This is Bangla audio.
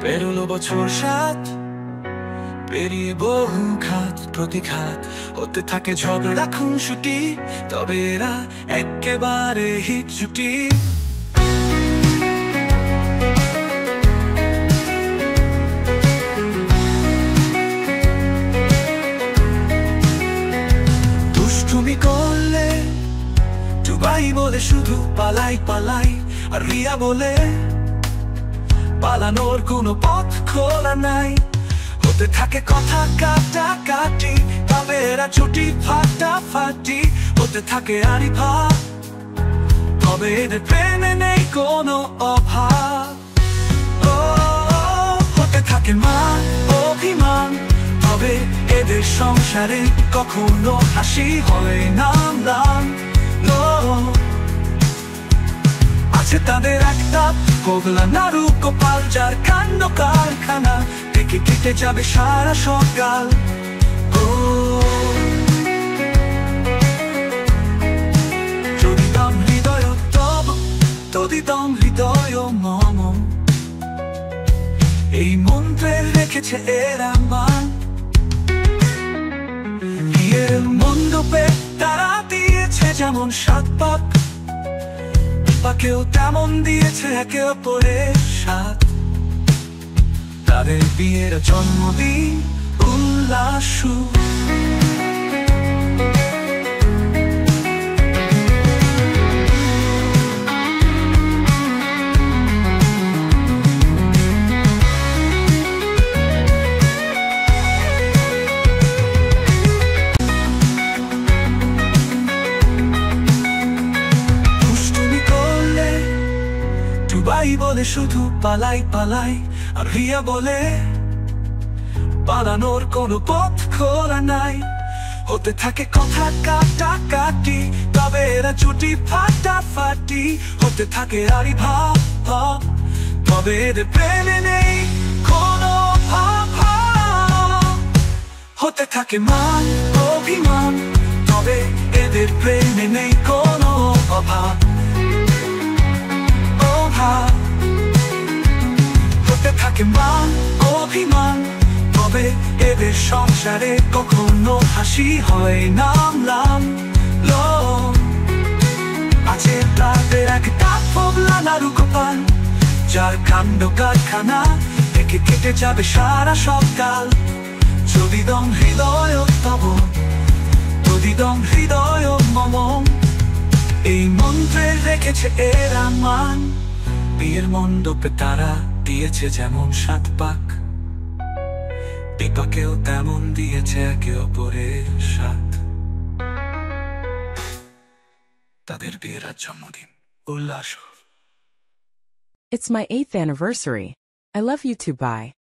পেরোলো বছর সাত, পেরিয়ে বহু ঘাত প্রতিঘাত, হতে থাকে ঝগড়া খুনসুটি, তবে এরা একেবারে হিট জুটি। দুষ্টুমি করলে টুবাই বলে শুধু পালাই পালাই, আর রিয়া বলে পালানোর কোনো পথ খোলা নাই। হতে থাকে কথা কাটাকাটি, তবে এরা ছুটি ফাটাফাটি, হতে থাকে আড়ি ভাব, তবে এদের প্রেমে নেই কোনো অভাব। ও হতে থাকে মান অভিমান, তবে এদের সংসারে কখনো হাসি হয় না ম্লান। আছে তাদের একটা পগলা নাড়ু কপাল, যার কাণ্ড কারখানা থেকে কেটে যাবে সারা সকাল। যদিদম হৃদয় তব তদিদম হৃদয় মম, এই মন্ত্রে রেখেছে এরা মান। বিয়ের মণ্ডপে তারা দিয়েছে যেমন সাত পাক, পাকেও তেমন দিয়েছে একে অপরের সাথ। তাদের বিয়ের জন্মদিন উল্লাস। টুবাই বলে শুধু পালাই পালাই, আর রিয়া বলে পালানোর কোনো পথ খোলা নাই। হতে থাকে কথা কাটাকাটি, তবে এরা ছুটি ফাটাফাটি, হতে থাকে আড়ি ভাব, তবে এদের প্রেমে নেই কোনো ভাব। হতে থাকে মান অভিমান, তবে এদের প্রেমে নেই কোনো অভাব। হতে থাকে মান অভিমান, তবে এদের সংসারে কখনো হাসি হয় না ম্লান। আছে তাদের একটা পগলা নাড়ু কপাল, যার কাণ্ড কারখানা থেকে কেটে যাবে সারা সকাল। যদিদম হৃদয় তব তদিদম হৃদয় মম, এই মন্ত্রে রেখেছে এরা মান। বিয়ের মণ্ডপে তারা দিয়েছে যেমন সাত পাক, বিপাকেও তেমন দিয়েছে একে অপরের সাথ। তাদের বিয়ের জন্মদিন উল্লাস। It's my 8th anniversary. I love you too, bye.